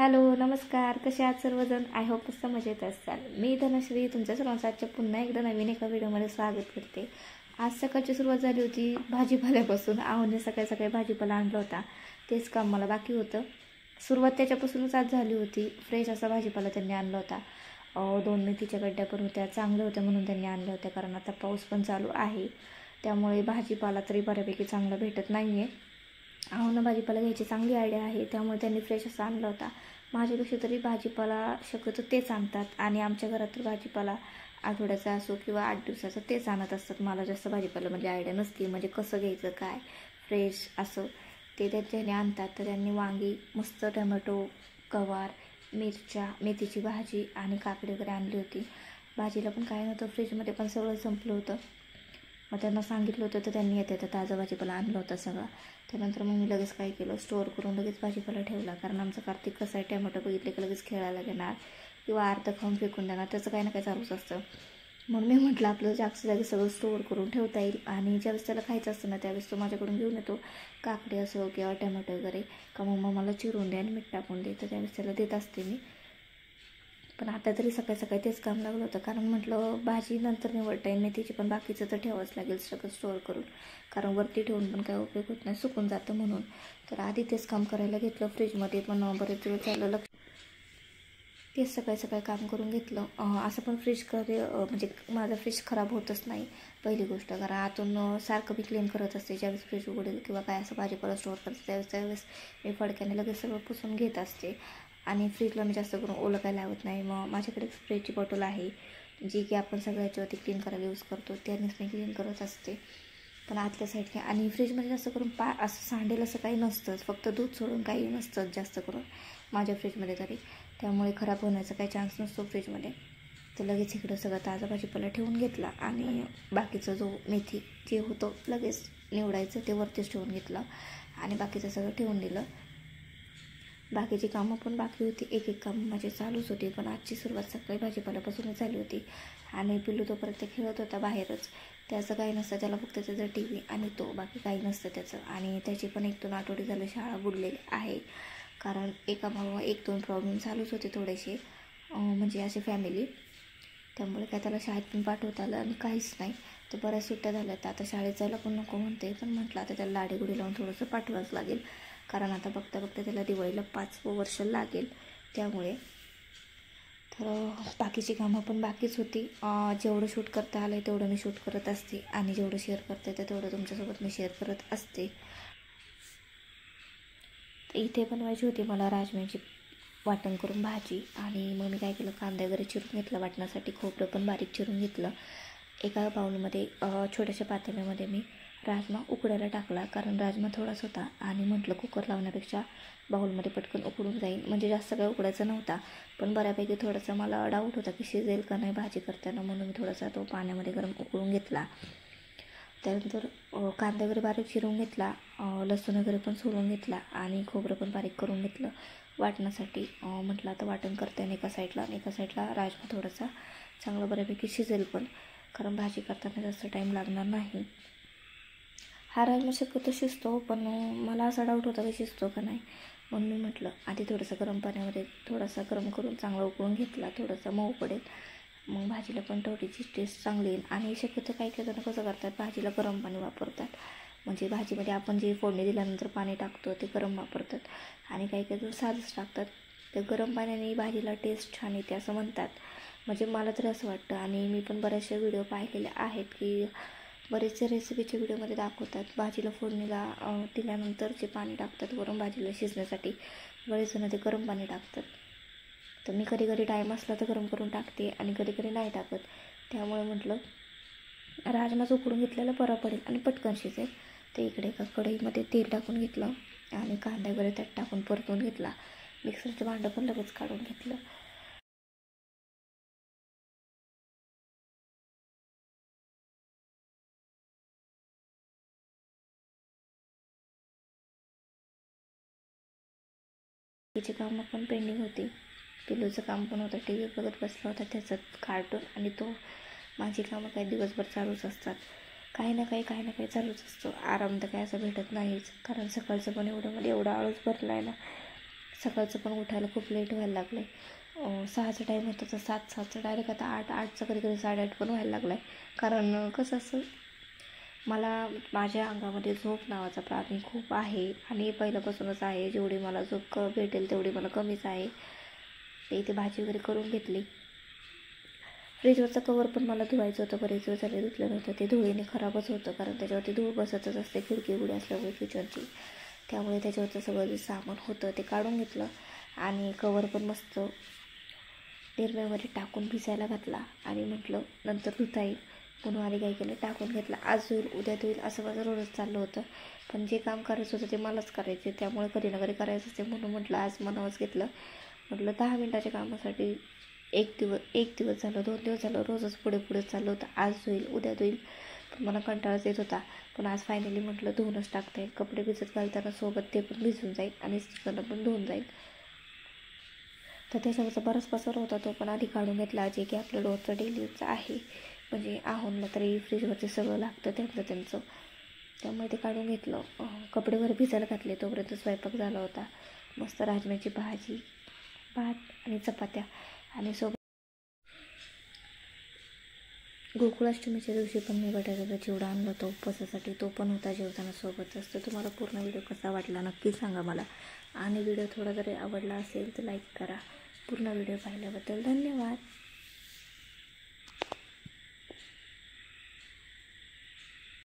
Hello नमस्कार, कसे आहात सर्वजण? आय होप मस्त मजेत असाल. मी धनश्री तुमच्या सर्वांच्या पुन्हा एकदा नवीन एका व्हिडिओमध्ये स्वागत करते. आज सकाळची सुरुवात झाली होती भाजीपाल्यापासून. आहोने सकाळी सकाळी भाजीपाला आणला होता, तेच काम मला बाकी होतं. सुरुवात त्याच्यापासूनच आज झाली होती. फ्रेश असा भाजीपाला त्यांनी आणला होता. 2 मेथीच्या गड्ड्या पण होत्या, चांगल्या होत्या म्हणून त्यांनी आणल्या होत्या. कारण आता पाऊस पण चालू आहे, त्यामुळे भाजीपाला तरी बऱ्यापैकी चांगला भेटत नाही आहे. आहोंना भाजीपाला घ्यायची चांगली आयडिया आहे, त्यामुळे त्यांनी फ्रेश असा आणला होता. माझ्यापेक्षा तरी भाजीपाला शक्यतो तेच आणतात आणि आमच्या घरात तर भाजीपाला आठवड्याचा असो किंवा 8 दिवसाचा तेच आणत असतात. मला जास्त भाजीपाल्यामध्ये आयडिया नसते, म्हणजे कसं घ्यायचं काय फ्रेश असं ते त्याच्याने आणतात. तर त्यांनी वांगी, मस्त टोमॅटो, गवार, मिरच्या, मेथीची भाजी आणि काकडी वगैरे आणली होती. भाजीला पण काय नव्हतं फ्रीजमध्ये, पण सगळं संपलं होतं. मग त्यांना सांगितलं होतं तर त्यांनी येते ताजा भाजीपाला आणला होता सगळा. त्यानंतर मग मी लगेच काय केलं, स्टोअर करून लगेच भाजीपाला ठेवला. कारण आमचं कार्तिक कसं आहे, टॅमॅटो बघितले की लगेच खेळायला घेणार किंवा अर्ध खाऊन फेकून देणार, त्याचं काही ना काही चालूच असतं. म्हणून मी म्हटलं आपलं जागच्या जागी सगळं स्टोअर करून ठेवता येईल आणि ज्यावेळेस त्याला खायचं असतं ना त्यावेळेस तो माझ्याकडून घेऊन येतो. काकडी असो किंवा टॅमॅटो वगैरे, का मग मला चिरून दे आणि मीठ टाकून दे, तर त्यावेळेस त्याला देत असते मी. पण आता तरी सकाळी सकाळी तेच काम लागलं होतं, कारण म्हटलं भाजी नंतर निवडता येईल, मेथीची पण बाकीचं तर ठेवावंच लागेल सगळं स्टोअर करून, कारण वरती ठेवून पण काय उपयोग होत नाही, सुकून जातं म्हणून. तर आधी तेच काम करायला घेतलं फ्रीजमध्ये. पण बरेच वेळ झालं लक्ष तेच सकाळी सकाळी काम करून घेतलं. असं पण म्हणजे माझा फ्रीज खराब होतच नाही पहिली गोष्ट, कारण आतून सारखं मी क्लीन करत असते. ज्यावेळेस फ्रीज उघडेल किंवा काय असं भाजीपाला स्टोअर करते त्यावेळेस मी फडक्याने लगेच सगळं पुसून घेत असते. आणि फ्रीजला मी जास्त करून ओलं काय लावत नाही. मग माझ्याकडे स्प्रेची बॉटल आहे, जी की आपण सगळ्याच्यावरती क्लीन करायला यूज करतो, त्यानेच मी क्लीन करत असते. पण आतल्या साईडने आणि फ्रीजमध्ये जास्त करून असं सांडेल असं काही नसतंच, फक्त दूध सोडून काही नसतंच जास्त करून माझ्या फ्रीजमध्ये तरी, त्यामुळे खराब होण्याचा काही चान्स नसतो फ्रीजमध्ये. तर लगेच इकडं सगळं ताजा भाजीपाला ठेवून घेतला आणि बाकीचं जो मेथी जे होतं लगेच निवडायचं ते वरतीच ठेवून घेतलं आणि बाकीचं सगळं ठेवून दिलं. बाकीची कामं पण बाकी होती, एक एक कामं माझी चालूच होती. पण आजची सुरुवात सकाळी भाजीपाल्यापासूनच झाली होती. आणि पिल्लू तोपर्यंत खेळत होता बाहेरच, त्याचं काही नसतं, त्याला फक्त त्याचा TV आणि तो, बाकी काही नसतं त्याचं. आणि त्याची पण 1-2 आठवडे झाले शाळा बुडलेली आहे, कारण 1-2 प्रॉब्लेम चालूच होते थोडेसे, म्हणजे असे फॅमिली, त्यामुळे काय त्याला शाळेत पण पाठवता आलं आणि काहीच नाही. तर बऱ्याच सुट्ट्या झाल्या, तर आता शाळेत जायला पण नको म्हणते. पण म्हटलं आता त्याला लाडीगुडी लावून थोडंसं पाठवावंच लागेल, कारण आता बघता बघता त्याला दिवाळीला 5वं वर्ष लागेल. त्यामुळे तर बाकीची कामं पण बाकीच होती. जेवढं शूट करता आलं आहे तेवढं मी शूट करत असते आणि जेवढं शेअर करता येतं तेवढं तुमच्यासोबत मी शेअर करत असते. इथे बनवायची होती मला राजम्याची वाटण करून भाजी, आणि मग मी काय केलं, कांदा वगैरे चिरून घेतला वाटण्यासाठी, खोबरं पण बारीक चिरून घेतलं. एका बाउलमध्ये छोट्याशा पातेल्यामध्ये मी राजमा उकडायला टाकला, कारण राजमा थोडाच होता आणि म्हटलं कुकर लावण्यापेक्षा बाउलमध्ये पटकन उकडून जाईल, म्हणजे जास्त काय उकडायचा नव्हता, पण बऱ्यापैकी थोडासा मला डाऊट होता की शिजेल का नाही भाजी करताना, म्हणून मी थोडासा तो पाण्यामध्ये गरम उकळून घेतला. त्यानंतर कांदा वगैरे बारीक चिरून घेतला, लसूण वगैरे पण सोलून घेतला आणि खोबरं पण बारीक करून घेतलं वाटण्यासाठी. म्हटलं आता वाटण करते आणि एका साईडला राजमा थोडासा चांगला बऱ्यापैकी शिजेल पण, कारण भाजी करताना जास्त टाईम लागणार नाही. हा राजमा शक्यतो शिजतो, पण मला असा डाऊट होता की शिजतो का नाही, म्हणून मी म्हटलं आधी थोडंसं गरम पाण्यामध्ये थोडासा गरम करून चांगला उकळून घेतला, थोडासा मऊ पडेल, मग भाजीला पण थोडीची टेस्ट चांगली येईल. आणि शक्यतो काही जण कसं करतात, भाजीला गरम पाणी वापरतात, म्हणजे भाजीमध्ये आपण जे फोडणी दिल्यानंतर पाणी टाकतो ते गरम वापरतात, आणि काही जण साधंच टाकतात. तर गरम पाण्याने भाजीला टेस्ट छान येते असं म्हणतात, म्हणजे मला तरी असं वाटतं. आणि मी पण बऱ्याचशा व्हिडिओ पाहिलेले आहेत की बरेचसे रेसिपीच्या व्हिडिओमध्ये दाखवतात भाजीला फोडणीला दिल्यानंतर जे पाणी टाकतात वरून भाजीला शिजण्यासाठी, बरेच जण ते गरम पाणी टाकतात. तर मी कधी कधी टाईम असला तर गरम करून टाकते आणि कधी कधी नाही टाकत. त्यामुळे म्हटलं राजमाच उकडून घेतलेलं बरं पडेल आणि पटकन शिजेल. तर इकडे एका कढईमध्ये तेल टाकून घेतलं आणि कांदा वगैरे त्यात टाकून परतून घेतला. मिक्सरचं भांडं पण लगेच काढून घेतलं. तिची कामं पण पेंडिंग होती, पिल्लूचं काम पण होतं, TV बघत बसला होता त्याचं कार्टून, आणि तो माझी कामं काही दिवसभर चालूच असतात, काही ना काही चालूच असतो. आराम तर काय असं भेटत नाहीच, कारण सकाळचं पण एवढा आळस भरला आहे ना, सकाळचं पण उठायला खूप लेट व्हायला लागलं आहे. 6चा टाईम होता तर 7चा डायरेक्ट आता 8चा कधी कधी 8:30 पण व्हायला लागला आहे. कारण कसं असं मला माझ्या अंगामध्ये झोप नावाचा प्राणी खूप आहे आणि पहिल्यापासूनच आहे. जेवढी मला झोप भेटेल तेवढी मला कमीच आहे. ते इथे भाजी वगैरे करून घेतली. फ्रीजवरचं कवर पण मला धुवायचं होतं, बरेच दिवस झाले धुतलं नव्हतं. ते धुळीने खराबच होतं कारण त्याच्यावरती धूळ बसतच असते खिडकी उघडी असल्यामुळे किचनची. त्यामुळे त्याच्यावरचं सगळं जे सामान होतं ते काढून घेतलं आणि कवर पण मस्त निरम्यामध्ये टाकून भिजायला घातला आणि म्हटलं नंतर धुता येईल म्हणून आधी काय केलं टाकून घेतलं. आज होईल उद्या धुईल असं माझं रोजच चाललं होतं. पण जे काम करायचं होतं ते मलाच करायचे, त्यामुळे कधी ना कधी करायचं असते म्हणून म्हटलं आज मनावंच घेतलं. म्हटलं 10 मिनिटाच्या कामासाठी एक दिवस झालं, 2 दिवस झालं रोजच पुढे चाललं होतं. आज होईल उद्या धुईल पण मला कंटाळाच येत होता. पण आज फायनली म्हटलं धुवूनच टाकता येईल. कपडे भिजत घालताना सोबत ते पण भिजून जाईल आणि स्टिकरनं पण धुवून जाईल. तर त्याच्यावरचा बराच पसारा होता तो पण आधी काढून घेतला, जे की आपलं रोजचं डेली यूजचं आहे. म्हणजे आहोनला तरी फ्रीजवरती सगळं लागतं त्यांचं. त्यामुळे ते काढून घेतलं. कपडे वगैरे भिजायला घातले तोपर्यंत स्वयंपाक झाला होता. मस्त राजम्याची भाजी, भात आणि चपात्या आणि सोबत गोकुळाष्टमीच्या दिवशी पण मी बटाट्याचा चिवडा आणला होता उपवासासाठी. तो पण होता जेवताना सोबतच. तर तुम्हाला पूर्ण व्हिडिओ कसा वाटला नक्की सांगा मला. आणि व्हिडिओ थोडा जरी आवडला असेल तर लाईक करा. पूर्ण व्हिडिओ पाहिल्याबद्दल धन्यवाद.